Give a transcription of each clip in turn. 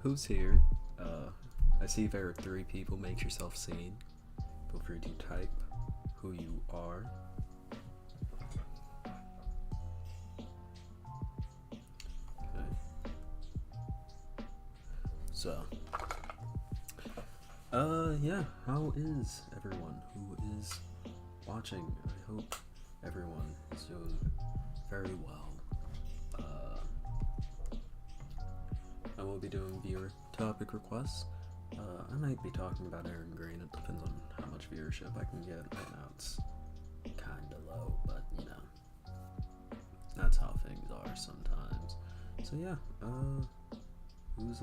Who's here? I see there are 3 people. Make yourself seen. Feel free to type who you are. Okay. So, yeah, how is everyone who is watching? I hope everyone is doing very well. I will be doing viewer topic requests. I might be talking about Aaron Green. It depends on how much viewership I can get. Right now it's kinda low, but you know, that's how things are sometimes. So yeah, who's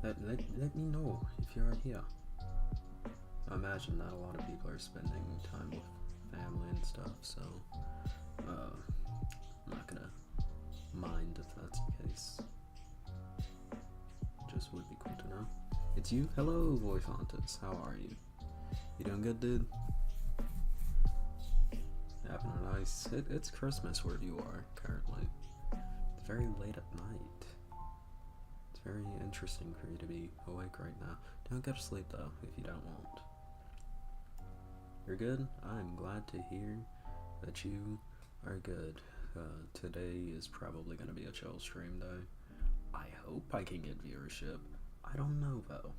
let me know if you are here. I imagine not a lot of people are spending time with family and stuff, so I'm not gonna mind if that's the case. Just would be cool to know. It's you? Hello, Voifontes. How are you? You doing good, dude? Having a nice... It's Christmas where you are, currently. It's very late at night. It's very interesting for you to be awake right now. Don't go to sleep, though, if you don't want. You're good? I'm glad to hear that you are good. Today is probably going to be a chill stream day. I hope I can get viewership. I don't know though.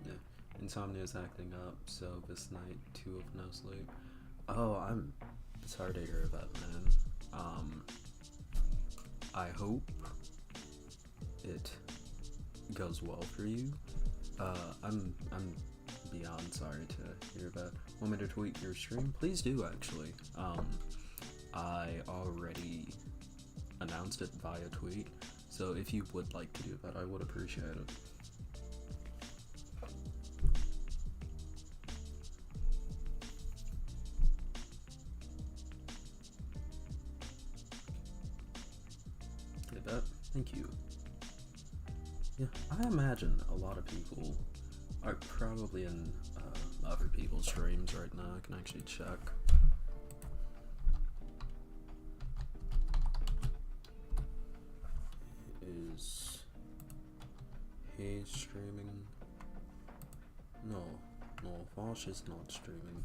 Yeah, insomnia's acting up, so this night 2 of no sleep. Oh, I'm sorry to hear that, man. I hope it goes well for you. I'm beyond sorry to hear that. Want me to tweet your stream? Please do, actually. I already announced it via tweet, so if you would like to do that, I would appreciate it. bet. Thank you. Yeah, I imagine a lot of people are probably in other people's streams right now. I can actually check. Is he streaming? No, Vosh is not streaming.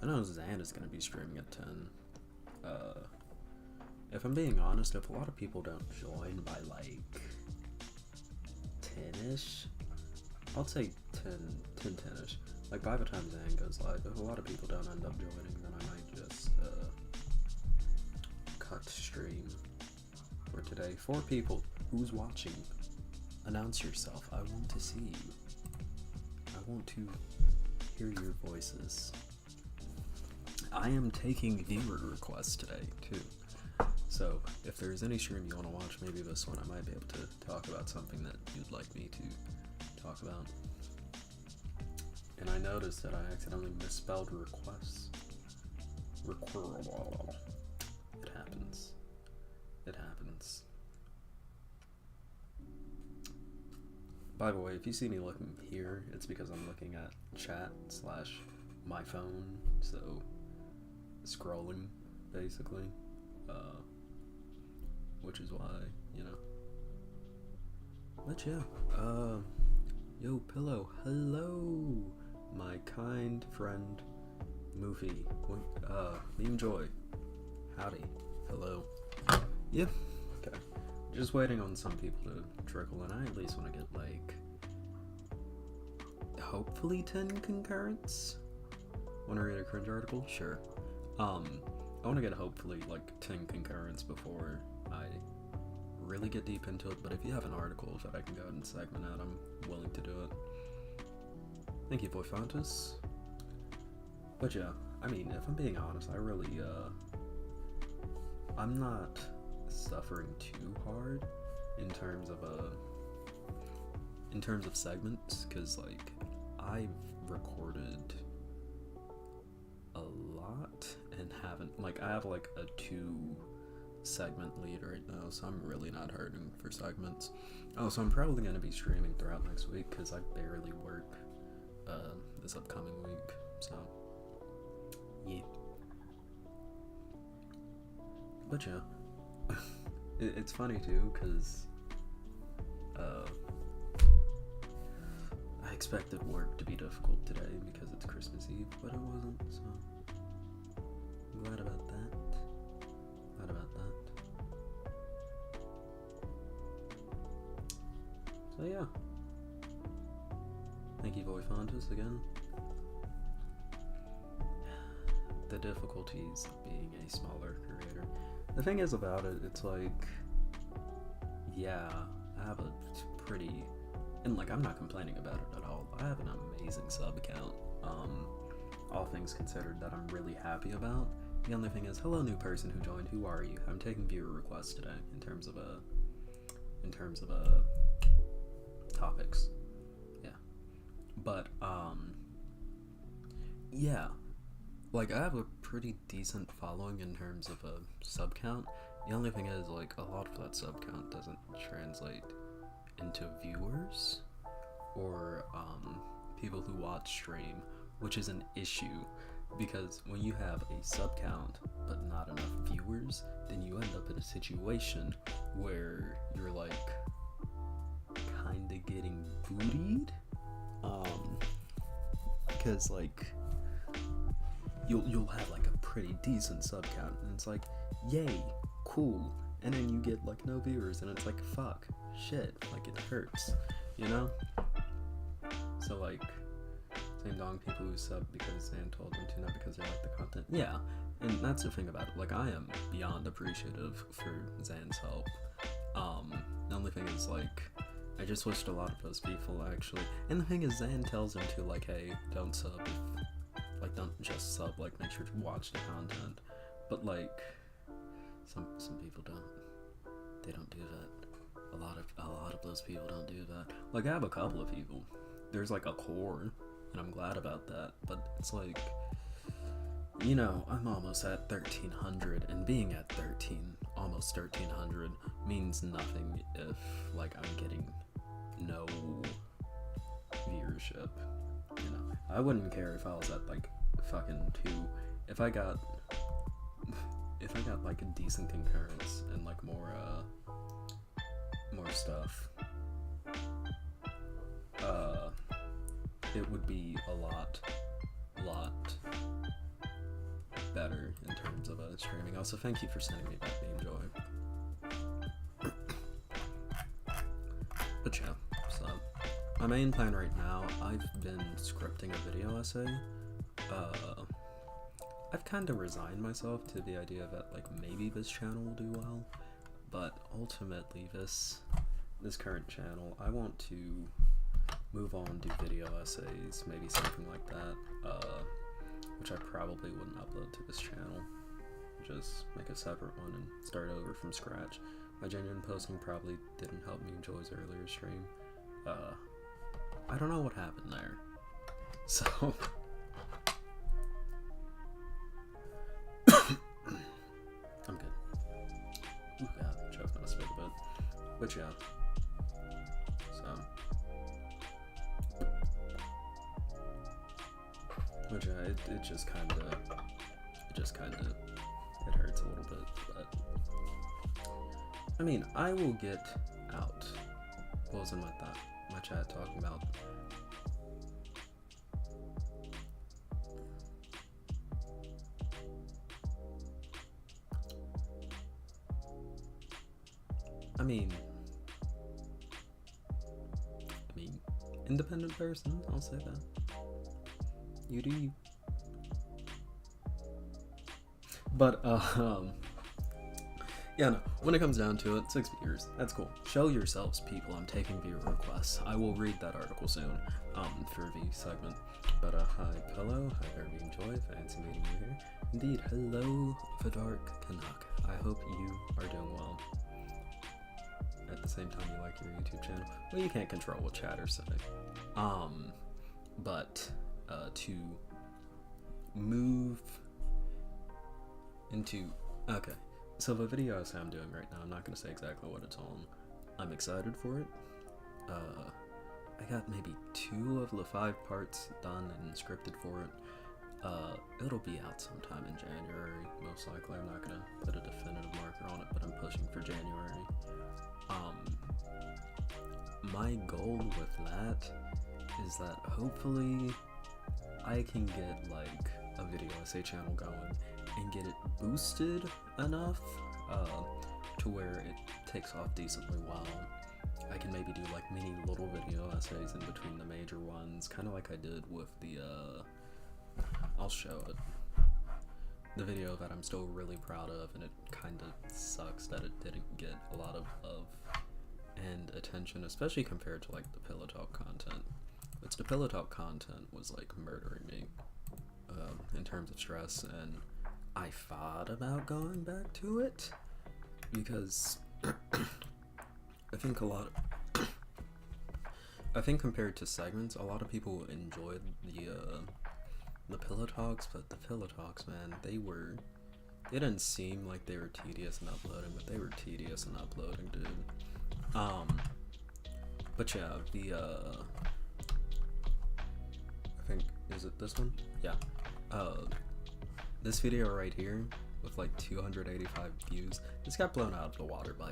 I know Zan is going to be streaming at 10. If I'm being honest, if a lot of people don't join by like 10ish, I'll say 10ish. Like by the time Zan goes live, if a lot of people don't end up joining, then I might just cut stream for today. 4 people. Who's watching? Announce yourself. I want to see you. I want to hear your voices. I am taking viewer requests today, too. So, if there's any stream you want to watch, maybe this one, I might be able to talk about something that you'd like me to talk about. And I noticed that I accidentally misspelled requests. It happens. It happens. By the way, if you see me looking here, it's because I'm looking at chat / my phone, so scrolling, basically, which is why, you know. But yeah, yo, Pillow, hello, my kind friend, Movie, Meme Joy, howdy, hello, yeah, okay. Just waiting on some people to trickle in. I at least want to get like hopefully 10 concurrents. Want to read a cringe article? Sure. I want to get hopefully like 10 concurrents before I really get deep into it, but if you have an article that I can go ahead and segment out, I'm willing to do it. Thank you, Boy Fontus. But yeah, I mean, if I'm being honest, I really, I'm not suffering too hard in terms of segments, because like I've recorded a lot and haven't, like, I have like a 2 segment lead right now, so I'm really not hurting for segments. Oh, so I'm probably going to be streaming throughout next week because I barely work this upcoming week, so yeah. But yeah, it's funny too, because I expected work to be difficult today because it's Christmas Eve, but it wasn't, so I'm glad about that. So yeah. Thank you, Boy Fontus, again. The difficulties of being a smaller creator. The thing is about it, it's like, yeah, I have a pretty, and like, I'm not complaining about it at all. I have an amazing sub count, all things considered, that I'm really happy about. The only thing is, hello new person who joined, who are you? I'm taking viewer requests today in terms of topics. Yeah. But yeah. Like, I have a pretty decent following in terms of a sub count. The only thing is, like, a lot of that sub count doesn't translate into viewers or people who watch stream, which is an issue, because when you have a sub count but not enough viewers, then you end up in a situation where you're like kinda getting bootied, because like you'll have like a pretty decent sub count and it's like, yay, cool, and then you get like no viewers and it's like, fuck, shit, like it hurts, you know? So like, same dong people who sub because Zan told them to, not because they like the content. Yeah, and that's the thing about it. Like, I am beyond appreciative for Zan's help. The only thing is, like, I just wished a lot of those people actually. And the thing is, Zan tells them to, like, hey, don't sub. Like, don't just sub. Like, make sure to watch the content. But like, some people don't. They don't do that. A lot of those people don't do that. Like, I have a couple of people. There's like a core, and I'm glad about that, but it's like, you know, I'm almost at 1,300, and being at 13 almost 1,300 means nothing if like I'm getting no viewership. You know, I wouldn't care if I was at like fucking 2. If I got like a decent concurrence and like more stuff, it would be a lot better in terms of streaming. Also, thank you for sending me that Beam Joy. But yeah, so my main plan right now, I've been scripting a video essay. I've kind of resigned myself to the idea that like maybe this channel will do well, but ultimately this current channel, I want to move on, do video essays, maybe something like that, which I probably wouldn't upload to this channel. Just make a separate one and start over from scratch. My genuine posting probably didn't help me enjoy his earlier stream. I don't know what happened there. So I'm good. Ooh, God, choking on a spit a bit. But yeah. Which it just kind of it hurts a little bit, but I mean, I will get out. What was in my chat talking about? I mean, independent person, I'll say that. You do you. But yeah, no, when it comes down to it, 6 viewers, that's cool. Show yourselves, people. I'm taking viewer requests. I will read that article soon, for the segment. But hi Pillow, hi Harvey Enjoy, fancy meeting you here. Indeed, hello Vidark Canuck. I hope you are doing well. At the same time, you like your YouTube channel. Well, you can't control what chatters say. But to move into, okay, so the video essay I'm doing right now, I'm not going to say exactly what it's on. I'm excited for it. I got maybe 2 of the 5 parts done and scripted for it. It'll be out sometime in January, most likely. I'm not going to put a definitive marker on it, but I'm pushing for January. My goal with that is that hopefully I can get like a video essay channel going and get it boosted enough to where it takes off decently well. I can maybe do like mini little video essays in between the major ones, kind of like I did with the I'll show it, the video that I'm still really proud of, and it kind of sucks that it didn't get a lot of love and attention, especially compared to like the Pillow Talk content, which the Pillow Talk content was like murdering me in terms of stress, and I thought about going back to it because I think compared to segments, a lot of people enjoyed the Pillow Talks, but the Pillow Talks, man, they didn't seem like they were tedious in uploading, but they were tedious in uploading, dude. But yeah, I think, is it this one? Yeah. This video right here with like 285 views, this got blown out of the water by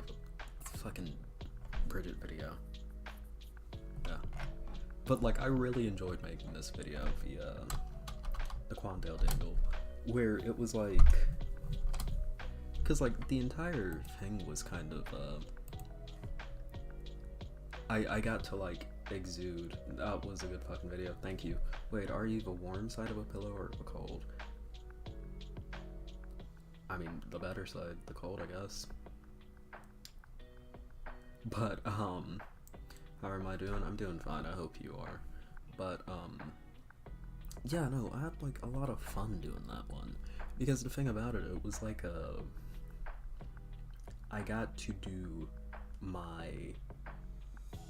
the fucking Bridget video. Yeah. But like, I really enjoyed making this video, the Quandale Dingle, where it was like, cause like the entire thing was kind of, I got to like exude. That was a good fucking video. Thank you. Wait, are you the warm side of a pillow or the cold? I mean, the better side, the cold, I guess. But how am I doing? I'm doing fine. I hope you are. But yeah, no, I had like a lot of fun doing that one, because the thing about it, it was like I got to do my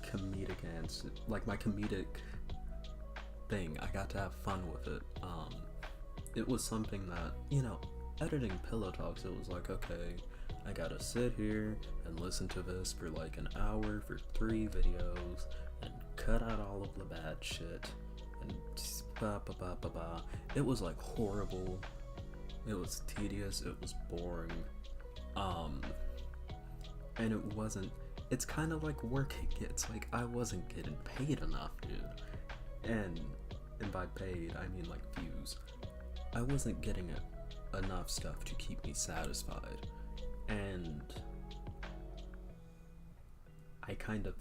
comedic answer, like my comedic thing. I got to have fun with it. It was something that, you know, editing Pillow Talks, it was like, okay, I gotta sit here and listen to this for like an hour for 3 videos and cut out all of the bad shit and It was like horrible. It was tedious. It was boring. And it wasn't. It's kind of like working. It's like I wasn't getting paid enough, dude. And by paid, I mean like views. I wasn't getting enough stuff to keep me satisfied. And I kind of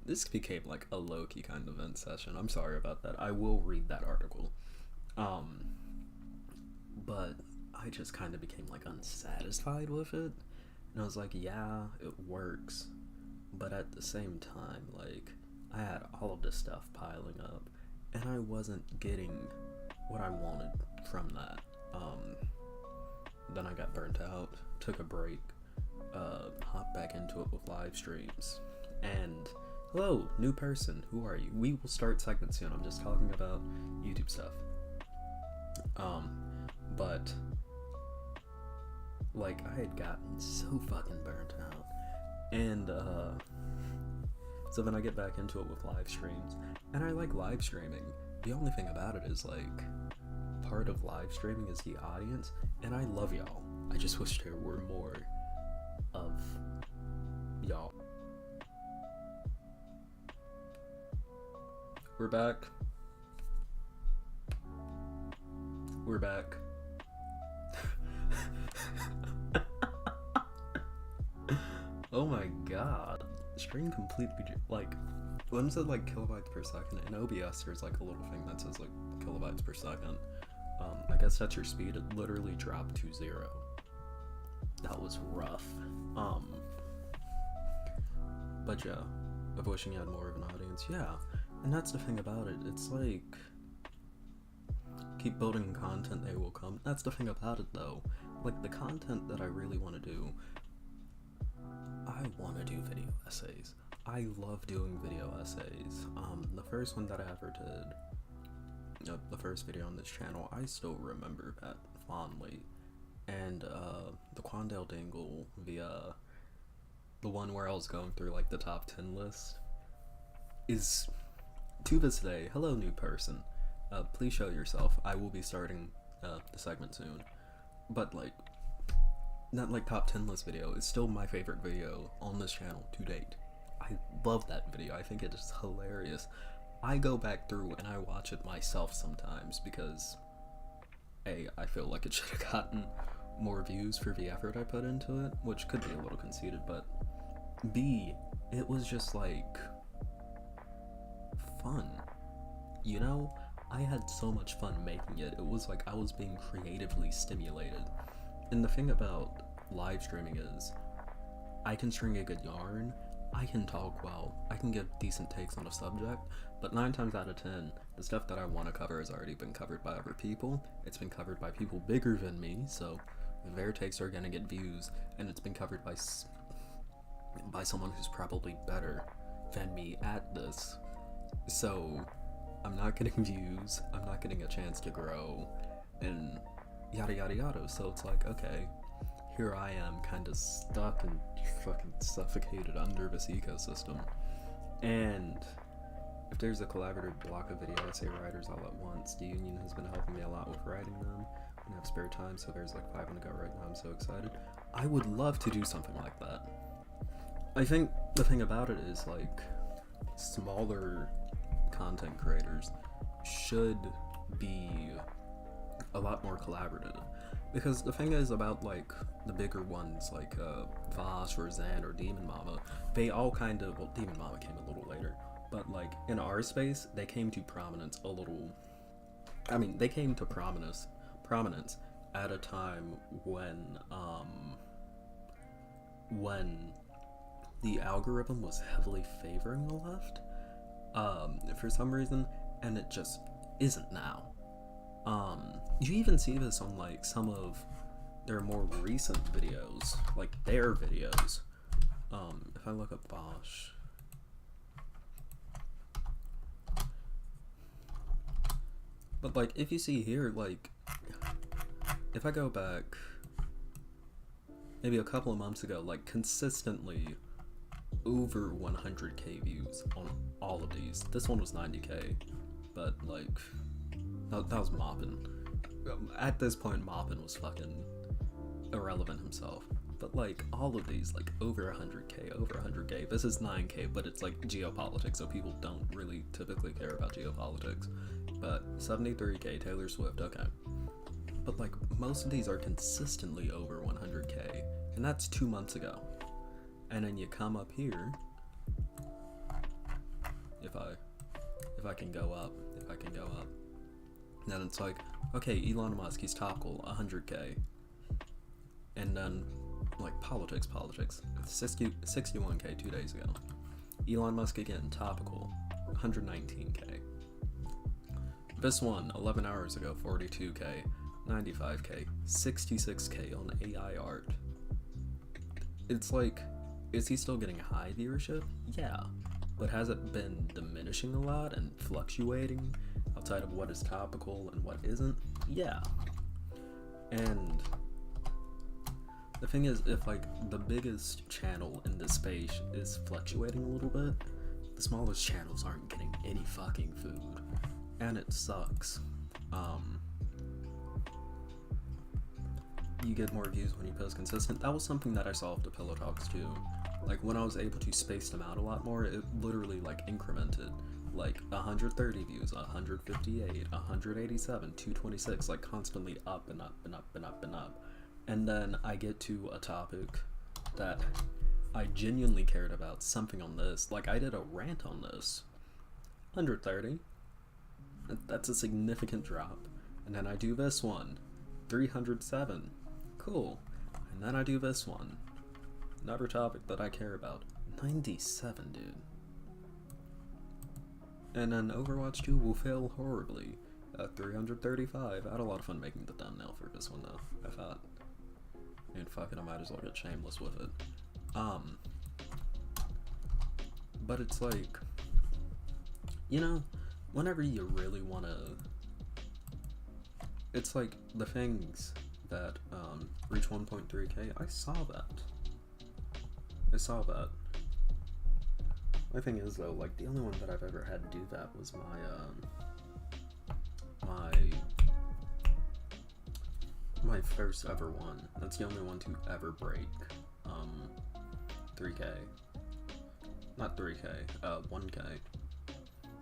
this became like a low-key kind of vent session. I'm sorry about that. I will read that article. But I just kind of became like unsatisfied with it. And I was like, yeah, it works. But at the same time, like, I had all of this stuff piling up, and I wasn't getting what I wanted from that. Then I got burnt out, took a break, hopped back into it with live streams. And hello, new person, who are you? We will start segments soon. I'm just talking about YouTube stuff. But like, I had gotten so fucking burnt out. And so then I get back into it with live streams, and I like live streaming. The only thing about it is like, part of live streaming is the audience, and I love y'all. I just wish there were more of y'all. We're back. We're back. Oh my god. Stream completely, like, when it said like kilobytes per second, in OBS there's like a little thing that says like kilobytes per second. I guess that's your speed. It literally dropped to 0. That was rough. But yeah, of wishing you had more of an audience. Yeah, and that's the thing about it. It's like, keep building content, they will come. That's the thing about it though. Like, the content that I really want to do, I want to do video essays. I love doing video essays. The first one that I ever did, the first video on this channel, I still remember that fondly. And the Quandale Dingle, the one where I was going through like the top 10 list, is to this day. Hello, new person. Please show yourself. I will be starting the segment soon. But like, that like top 10 list video is still my favorite video on this channel to date. I love that video. I think it is hilarious. I go back through and I watch it myself sometimes because A, I feel like it should have gotten more views for the effort I put into it, which could be a little conceited, but B, it was just like fun. You know, I had so much fun making it. It was like I was being creatively stimulated. And the thing about live streaming is, I can string a good yarn, I can talk well, I can give decent takes on a subject, but 9 times out of 10, the stuff that I want to cover has already been covered by other people. It's been covered by people bigger than me, so their takes are gonna get views, and it's been covered by someone who's probably better than me at this. So I'm not getting views, I'm not getting a chance to grow, and yada yada yada. So it's like, okay, here I am kind of stuck and fucking suffocated under this ecosystem. And if there's a collaborative block of video essay writers all at once, the union has been helping me a lot with writing them and have spare time, so there's like 5 on the go right now. I'm so excited. I would love to do something like that. I think the thing about it is, like, smaller content creators should be a lot more collaborative, because the thing is about like the bigger ones like Vosh or Zan or Demon Mama, they all kind of, well, Demon Mama came a little later, but like in our space they came to prominence a little, I mean, they came to prominence at a time when the algorithm was heavily favoring the left for some reason, and it just isn't now. You even see this on like some of their more recent videos, like their videos. If I look up Bosch, but like if you see here, like if I go back, maybe a couple of months ago, like consistently over 100k views on all of these. This one was 90k, but like that was Moppin. At this point, Moppin was fucking irrelevant himself. But like all of these, like over 100k, over 100k. This is 9k, but it's like geopolitics, so people don't really typically care about geopolitics. But 73k, Taylor Swift, okay. But like most of these are consistently over 100k, and that's 2 months ago. And then you come up here, if I can go up, then it's like, okay, Elon Musk, he's topical, 100k. And then like politics, 61k 2 days ago. Elon Musk again, topical, 119k. This one, 11 hours ago, 42k, 95k, 66k on AI art. It's like, is he still getting high viewership? Yeah, but has it been diminishing a lot and fluctuating outside of what is topical and what isn't? Yeah. And the thing is, if like the biggest channel in this space is fluctuating a little bit, the smallest channels aren't getting any fucking food, and it sucks. You get more views when you post consistent. That was something that I saw with the Pillow Talks too. Like when I was able to space them out a lot more, it literally like incremented. Like 130 views, 158, 187, 226, like constantly up and up and up and up and up. And then I get to a topic that I genuinely cared about, something on this. Like I did a rant on this. 130. That's a significant drop. And then I do this one. 307. Cool. And then I do this one. Another topic that I care about. 97, dude. And then Overwatch 2 will fail horribly at 335. I had a lot of fun making the thumbnail for this one though, I thought. And fuck it, I might as well get shameless with it. But it's like, you know, whenever you really wanna, it's like the things that reach 1.3k, I saw that. My thing is though, like the only one that I've ever had to do that was my first ever one. That's the only one to ever break 3k. Not 3k, 1k.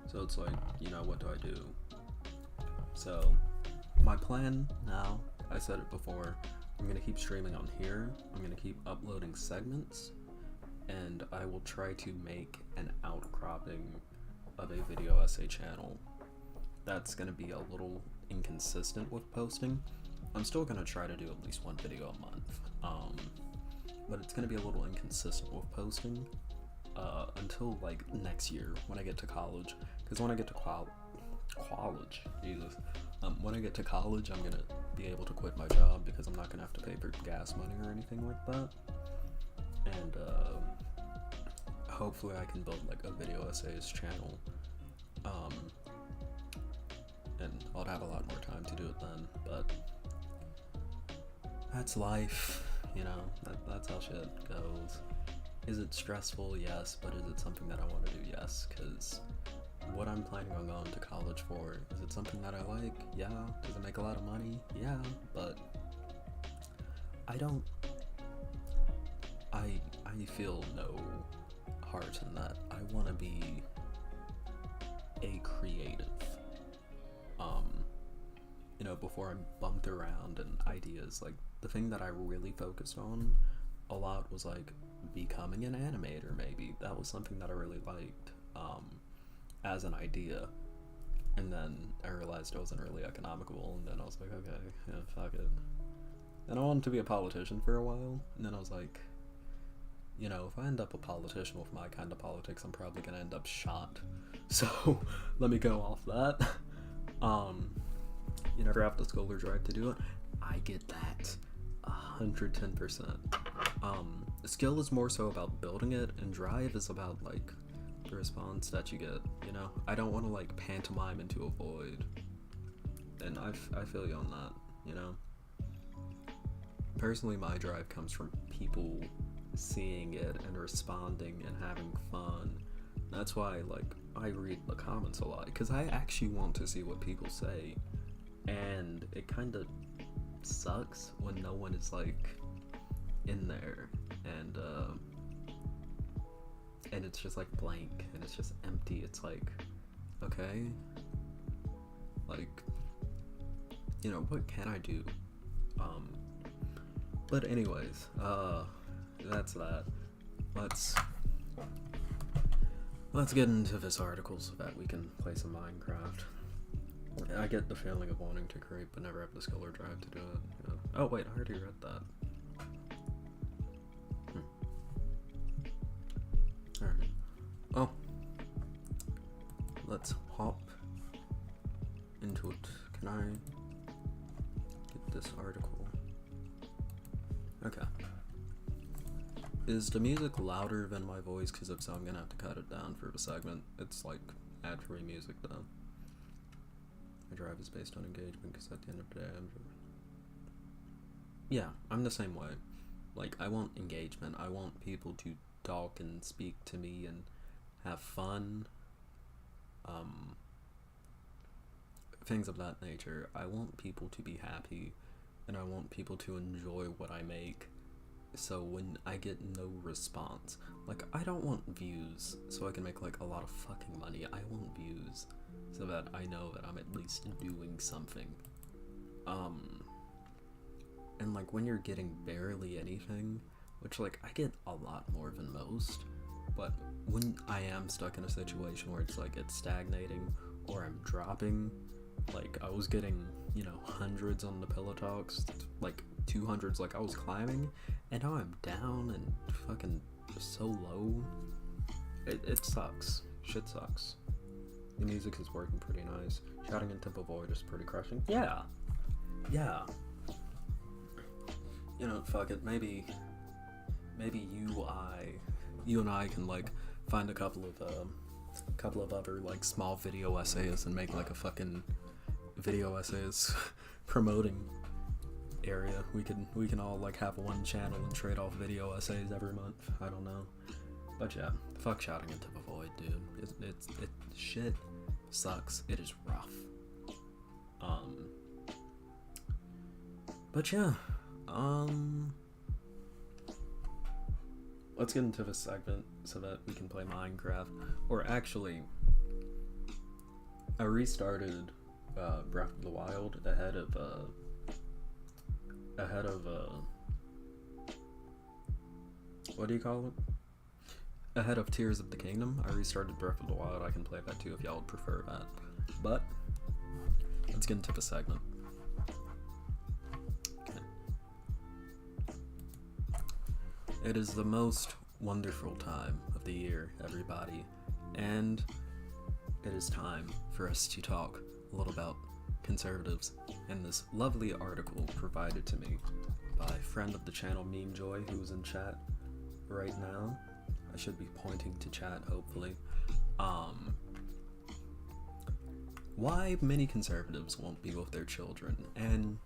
So it's like, you know, what do I do? So my plan now, I said it before, I'm gonna keep streaming on here. I'm gonna keep uploading segments, and I will try to make an outcropping of a video essay channel. That's gonna be a little inconsistent with posting. I'm still gonna try to do at least one video a month, but it's gonna be a little inconsistent with posting until like next year when I get to college. Because when I get to college, Jesus, when I get to college, I'm gonna be able to quit my job because I'm not gonna have to pay for gas money or anything like that. And hopefully I can build like a video essays channel, and I'll have a lot more time to do it then. But that's life, you know. That's how shit goes. Is it stressful? Yes. But is it something that I want to do? Yes. Because what I'm planning on going to college for, is it something that I like? Yeah. Does it make a lot of money? Yeah. But I feel no heart in that. I want to be a creative. You know, before I'm bumped around and ideas, like the thing that I really focused on a lot was like becoming an animator. Maybe that was something that I really liked as an idea, and then I realized it wasn't really economical, and then I was like, okay, yeah, fuck it. And I wanted to be a politician for a while, and then I was like, you know, if I end up a politician with my kind of politics, I'm probably gonna end up shot. So let me go off that. You never have the skill or drive to do it. I get that 110%. Skill is more so about building it, and drive is about like the response that you get, you know. I don't want to like pantomime into a void, and I feel you on that, you know. personally, my drive comes from people seeing it and responding and having fun. That's why, like, I read the comments a lot, because I actually want to see what people say, and it kind of sucks when no one is, like, in there, and it's just, like, blank, and it's just empty. It's like, okay, like, you know, what can I do? But anyways, that's that. Let's get into this article so that we can play some Minecraft. I get the feeling of wanting to create but never have the skill or drive to do it. You know? Oh wait, I already read that. Alright. Oh. Let's hop into it. Can I get this article? Okay. Is the music louder than my voice? Because if so, I'm gonna have to cut it down for the segment. It's like ad-free music though. My drive is based on engagement because at the end of the day, I'm the same way. Like, I want engagement. I want people to talk and speak to me and have fun. Things of that nature. I want people to be happy, and I want people to enjoy what I make. So when I get no response, like, I don't want views so I can make like a lot of fucking money. I want views so that I know that I'm at least doing something. And like when you're getting barely anything, which like I get a lot more than most, but when I am stuck in a situation where it's like it's stagnating or I'm dropping, like I was getting, you know, hundreds on the pillow talks, like 200s, like I was climbing, and now I'm down and fucking so low. It sucks. Shit sucks. The music is working pretty nice. Shouting in Temple Void is pretty crushing. Yeah. You know, fuck it. Maybe you and I can like find a couple of other like small video essays and make like a fucking video essays promoting area. We can all like have one channel and trade off video essays every month. I don't know, but yeah, fuck shouting into the void, dude. It shit sucks. It is rough. But yeah, let's get into this segment so that we can play Minecraft. Or actually, I restarted Breath of the Wild ahead of what do you call it? Ahead of Tears of the Kingdom. I restarted Breath of the Wild. I can play that too if y'all would prefer that. But let's get into the segment. Okay. It is the most wonderful time of the year, everybody, and it is time for us to talk a little about conservatives and this lovely article provided to me by friend of the channel Meme Joy, who's in chat right now. I should be pointing to chat, hopefully. Why many conservatives won't be with their children and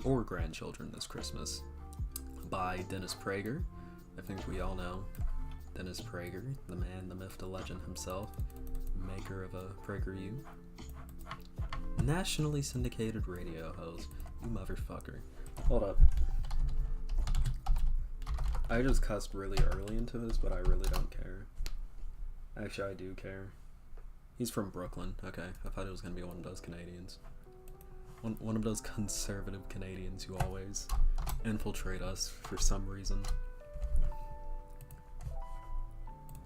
or grandchildren this Christmas, by Dennis Prager. I think we all know Dennis Prager, the man, the myth, the legend himself, maker of a PragerU. Nationally syndicated radio host. You motherfucker. Hold up. I just cussed really early into this, but I really don't care. Actually, I do care. He's from Brooklyn. Okay, I thought it was gonna be one of those Canadians. One of those conservative Canadians who always infiltrate us for some reason.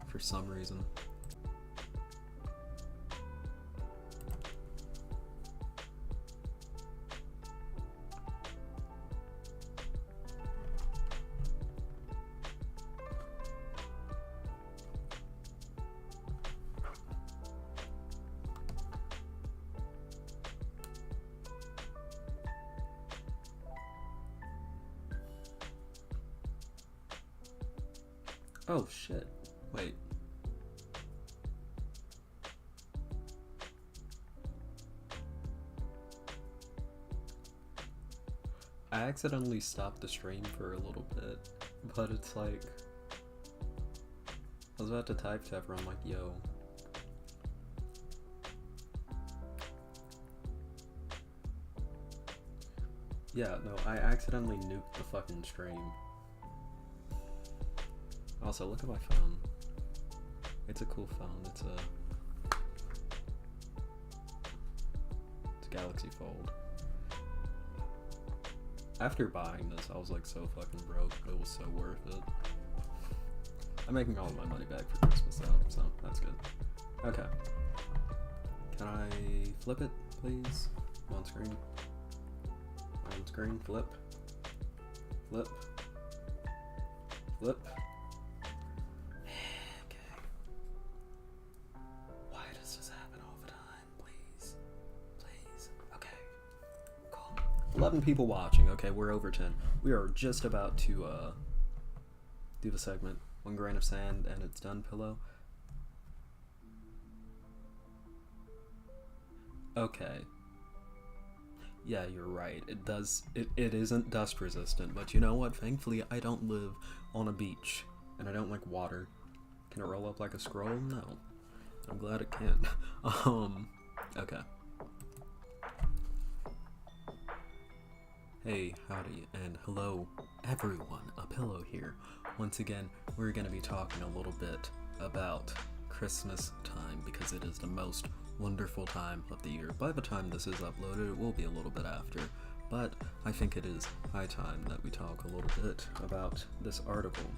For some reason. Oh shit. Wait. I accidentally stopped the stream for a little bit, but it's like, I was about to type to everyone like, yo. Yeah, no, I accidentally nuked the fucking stream. Also, look at my phone. It's a cool phone. It's a Galaxy Fold. After buying this, I was like so fucking broke. It was so worth it. I'm making all of my money back for Christmas though, so that's good. Okay. Can I flip it, please? On screen. On screen. Flip. Flip. Flip. Okay. Why does this happen all the time? Please. Please. Okay. Cool. 11 people watching. Okay, we're over 10. We are just about to do the segment. 1 grain of sand and it's done, pillow. Okay. Yeah, you're right. It isn't dust resistant, but you know what? Thankfully, I don't live on a beach and I don't like water. Can it roll up like a scroll? No. I'm glad it can. Okay. Hey, howdy, and hello, everyone. A pillow here. Once again, we're going to be talking a little bit about Christmas time because it is the most wonderful time of the year. By the time this is uploaded, it will be a little bit after, but I think it is high time that we talk a little bit about this article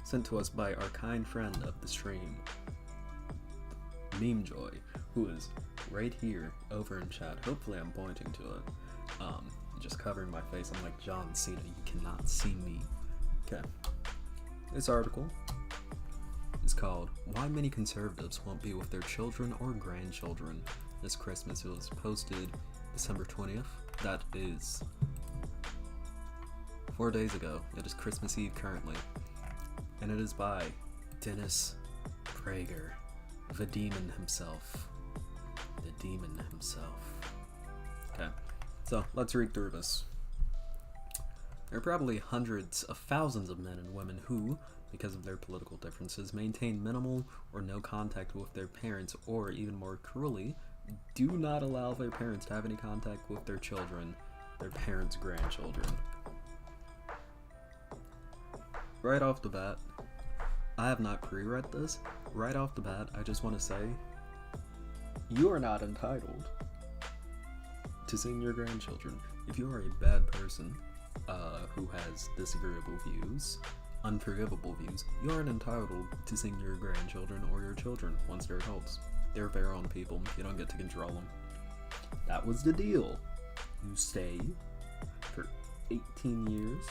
sent to us by our kind friend of the stream, Meme Joy, who is right here over in chat. Hopefully I'm pointing to it. Just covering my face. I'm like John Cena, you cannot see me. Okay. This article is called Why Many Conservatives Won't Be With Their Children or Grandchildren This Christmas. It was posted December 20th. That is 4 days ago. It is Christmas Eve currently. And it is by Dennis Prager, the demon himself. The demon himself. Okay. So, let's read through this. There are probably hundreds of thousands of men and women who, because of their political differences, maintain minimal or no contact with their parents, or even more cruelly, do not allow their parents to have any contact with their children, their parents' grandchildren. Right off the bat, I have not pre-read this. Right off the bat, I just want to say, you are not entitled to seeing your grandchildren. If you are a bad person who has disagreeable views, unforgivable views, you aren't entitled to seeing your grandchildren or your children once they're adults. They're their own people. You don't get to control them. That was the deal. You stay for 18 years.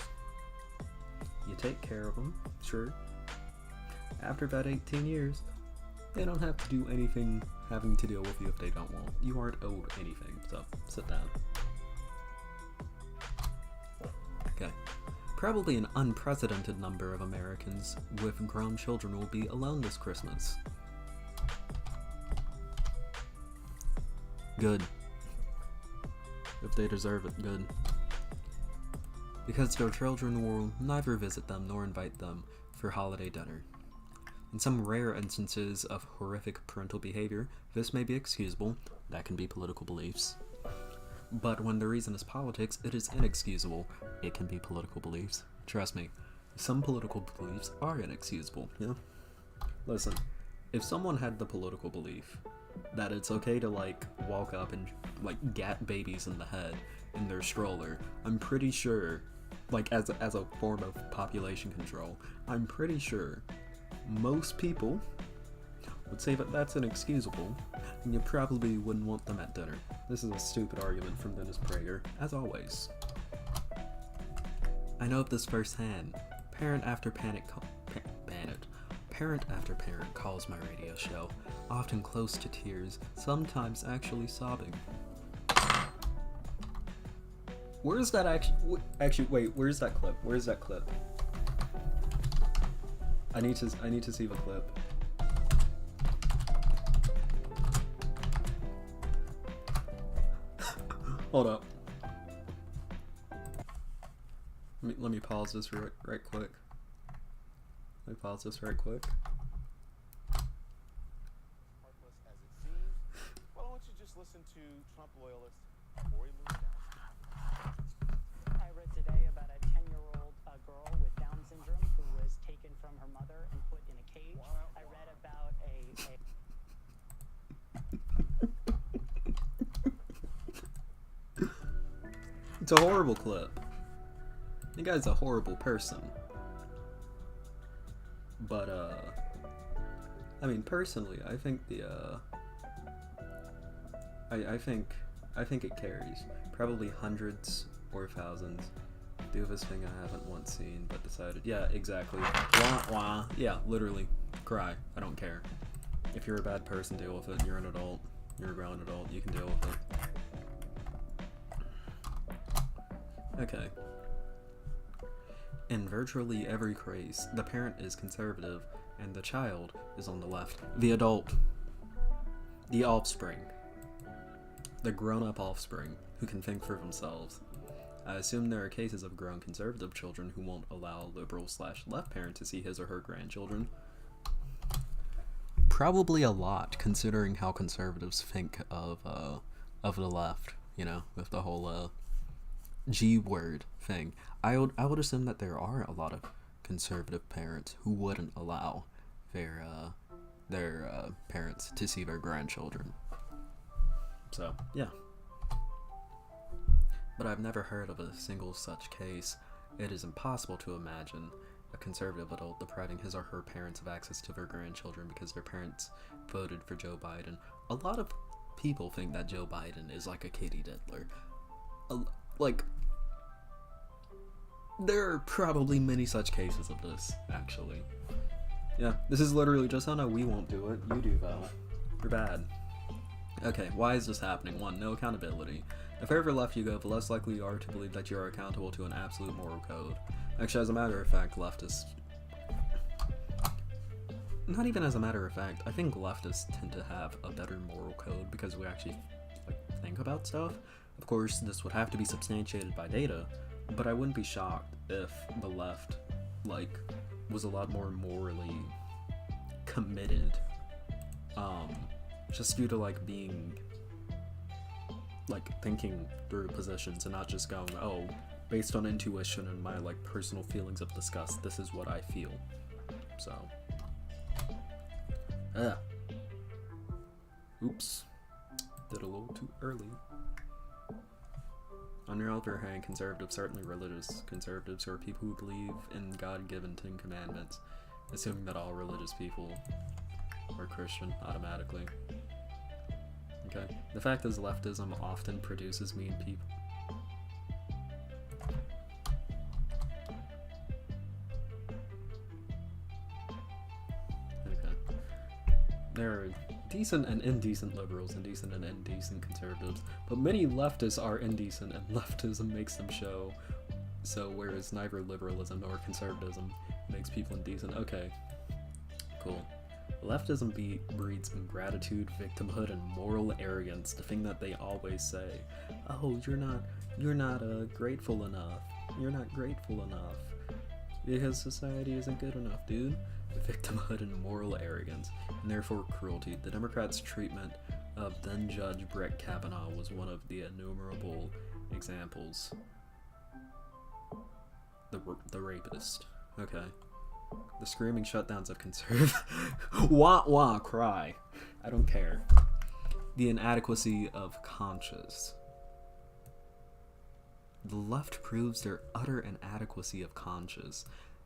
You take care of them, sure. After that 18 years, they don't have to do anything having to deal with you if they don't want. You aren't owed anything, so sit down. Okay. Probably an unprecedented number of Americans with grown children will be alone this Christmas. Good. If they deserve it, good. Because their children will neither visit them nor invite them for holiday dinner. In some rare instances of horrific parental behavior, this may be excusable. That can be political beliefs. But when the reason is politics, it is inexcusable. It can be political beliefs. Trust me, some political beliefs are inexcusable, yeah? Listen, if someone had the political belief that it's okay to, like, walk up and, like, gat babies in the head in their stroller, I'm pretty sure, like, as a form of population control, I'm pretty sure most people would say that that's inexcusable, and you probably wouldn't want them at dinner. This is a stupid argument from Dennis Prager, as always. I know of this firsthand. Parent after parent calls my radio show, often close to tears, sometimes actually sobbing. Where's that actually, wait, where's that clip? Where's that clip? I need to see the clip. Hold up. Let me pause this right quick. Let me pause this right quick. Heartless as it seems. Why don't you just listen to Trump loyalist Corey Lewandowski? I read today about a 10-year-old girl with Down syndrome who was taken from her mother and put in a cage. I read about It's a horrible clip. The guy's a horrible person. But, I mean, personally, I think I think it carries. Probably hundreds or thousands. Do this thing I haven't once seen, but decided, yeah, exactly. Wah, wah. Yeah, literally. Cry. I don't care. If you're a bad person, deal with it. You're an adult. You're a grown adult. You can deal with it. Okay. In virtually every case, the parent is conservative and the child is on the left. The adult. The offspring. The grown-up offspring who can think for themselves. I assume there are cases of grown conservative children who won't allow liberal/left parent to see his or her grandchildren. Probably a lot, considering how conservatives think of the left, you know, with the whole G word thing. I would assume that there are a lot of conservative parents who wouldn't allow their parents to see their grandchildren. So, yeah. But I've never heard of a single such case. It is impossible to imagine a conservative adult depriving his or her parents of access to their grandchildren because their parents voted for Joe Biden. A lot of people think that Joe Biden is like a kitty diddler. Like, there are probably many such cases of this, actually. Yeah, this is literally just, oh no, we won't do it. You do, though. You're bad. Okay, why is this happening? 1, no accountability. The further left you go, the less likely you are to believe that you are accountable to an absolute moral code. Actually, as a matter of fact, leftists... Not even as a matter of fact, I think leftists tend to have a better moral code because we actually think about stuff. Of course, this would have to be substantiated by data, but I wouldn't be shocked if the left, was a lot more morally committed. Just due to, being... thinking through positions and not just going, oh, based on intuition and my personal feelings of disgust, this is what I feel. So, oops, did a little too early. On the other hand, conservatives, certainly religious conservatives, are people who believe in God-given 10 Commandments, assuming that all religious people are Christian automatically. Okay. The fact is, leftism often produces mean people. Okay. There are decent and indecent liberals and decent and indecent conservatives, but many leftists are indecent and leftism makes them show. So whereas neither liberalism nor conservatism makes people indecent. Okay. Cool. Leftism breeds ingratitude, victimhood, and moral arrogance, the thing that they always say. Oh, you're not grateful enough. You're not grateful enough. Because society isn't good enough, dude. Victimhood and moral arrogance, and therefore cruelty. The Democrats' treatment of then-Judge Brett Kavanaugh was one of the innumerable examples. The rapist. Okay. The screaming shutdowns of conservative... Wah wah, cry. I don't care. The inadequacy of conscience. The left proves their utter inadequacy of conscience.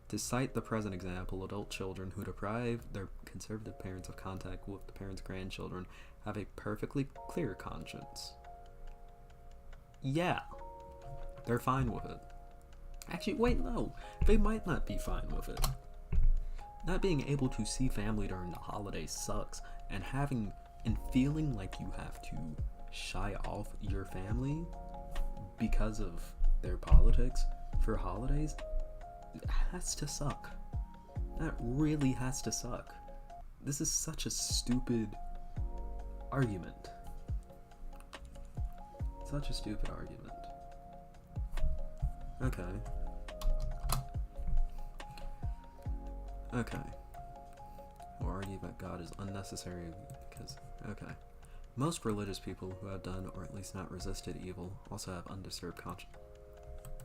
To cite the present example, adult children who deprive their conservative parents of contact with the parents' grandchildren have a perfectly clear conscience. Yeah. They're fine with it. Actually, wait, no. They might not be fine with it. Not being able to see family during the holidays sucks, and feeling like you have to shy off your family because of their politics for holidays, it has to suck. That really has to suck. This is such a stupid argument. Such a stupid argument. Okay. Okay. Or argue that God is unnecessary because, okay. Most religious people who have done, or at least not resisted evil, also have undisturbed conscience.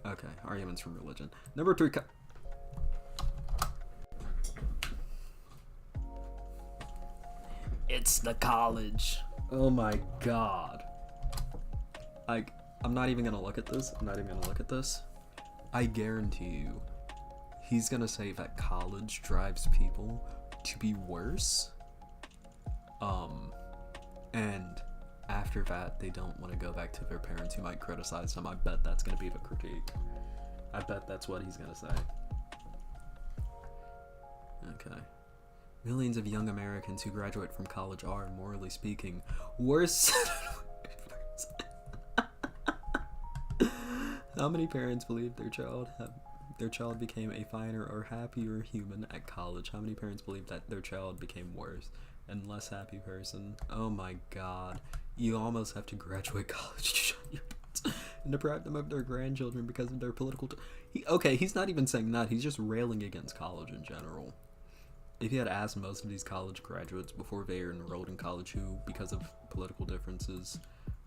Okay, arguments from religion. Number 3. It's the college. Oh my god. I'm not even gonna look at this. I guarantee you, he's gonna say that college drives people to be worse. And after that, they don't want to go back to their parents who might criticize them. I bet that's gonna be the critique. I bet that's what he's gonna say. Okay. Millions of young Americans who graduate from college are, morally speaking, worse. How many parents believe their child became a finer or happier human at college? How many parents believe that their child became worse and less happy person? Oh my god. You almost have to graduate college to shut your parents and deprive them of their grandchildren because of their political... he's not even saying that. He's just railing against college in general. If you had asked most of these college graduates before they are enrolled in college who, because of political differences,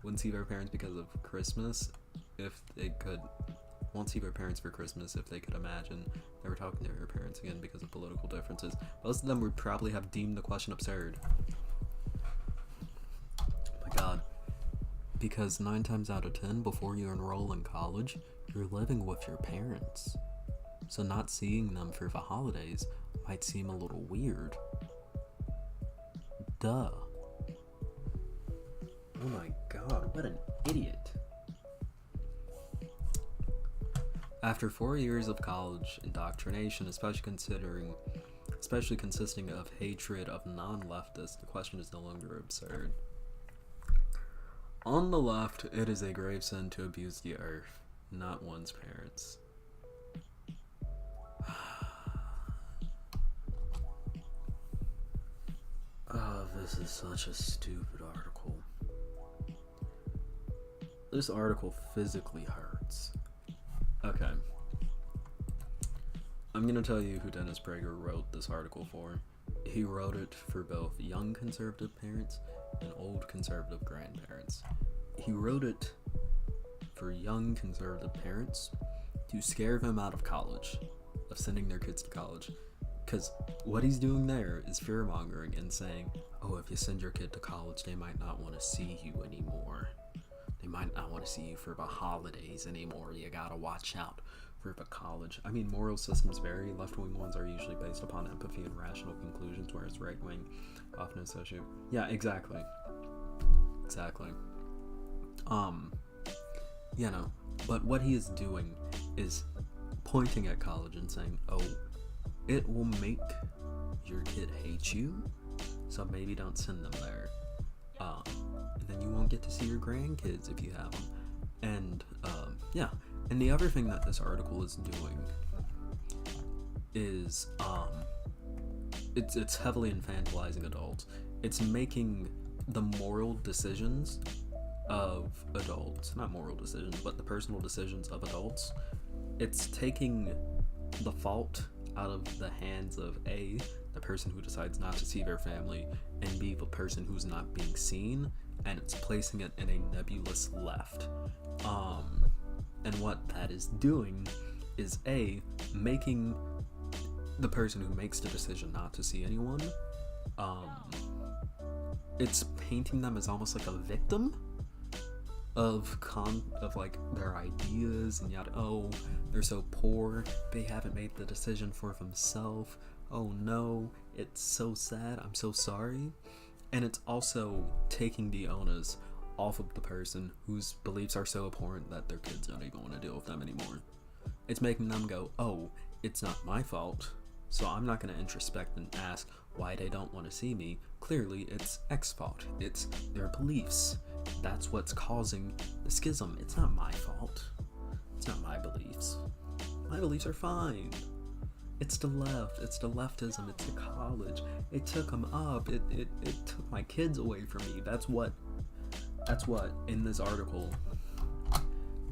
wouldn't see their parents because of Christmas, won't see their parents for Christmas if they could imagine they were talking to their parents again because of political differences, most of them would probably have deemed the question absurd. Oh my god. Because 9 times out of 10, before you enroll in college, you're living with your parents. So not seeing them for the holidays might seem a little weird. Duh. Oh my god, what an idiot. After 4 years of college indoctrination, especially consisting of hatred of non-leftists, the question is no longer absurd. On the left, it is a grave sin to abuse the earth, not one's parents. Oh, this is such a stupid article. This article physically hurts. Okay. I'm gonna tell you who Dennis Prager wrote this article for. He wrote it for both young conservative parents and old conservative grandparents. He wrote it for young conservative parents to scare them out of college, of sending their kids to college. Because what he's doing there is fear-mongering and saying, oh, if you send your kid to college, they might not want to see you anymore. They might not want to see you for the holidays anymore. You gotta watch out for the college. I mean, moral systems vary. Left-wing ones are usually based upon empathy and rational conclusions, whereas right-wing often associate... Yeah, exactly. You know, but what he is doing is pointing at college and saying, oh, it will make your kid hate you, so maybe don't send them there. And then you won't get to see your grandkids if you have them. And, yeah. And the other thing that this article is doing is, it's heavily infantilizing adults. It's making the moral decisions of adults, not moral decisions, but the personal decisions of adults. It's taking the fault out of the hands of A, the person who decides not to see their family, and B, the person who's not being seen, and it's placing it in a nebulous left. And what that is doing is A, making the person who makes the decision not to see anyone, it's painting them as almost like a victim of like their ideas and yada. Oh, they're so poor, they haven't made the decision for themselves. Oh no, it's so sad, I'm so sorry. And it's also taking the onus off of the person whose beliefs are so abhorrent that their kids don't even want to deal with them anymore. It's making them go, oh, it's not my fault, so I'm not going to introspect and ask why they don't want to see me. Clearly, it's X's fault. It's their beliefs. That's what's causing the schism. It's not my fault. It's not my beliefs. My beliefs are fine. It's the left. It's the leftism. It's the college. It took them up. It took my kids away from me. That's what in this article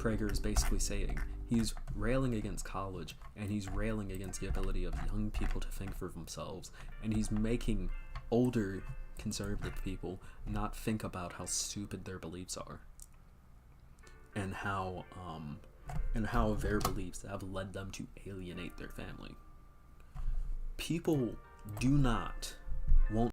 Prager is basically saying. He's railing against college, and he's railing against the ability of young people to think for themselves, and he's making older conservative people not think about how stupid their beliefs are, and how their beliefs have led them to alienate their family. People do not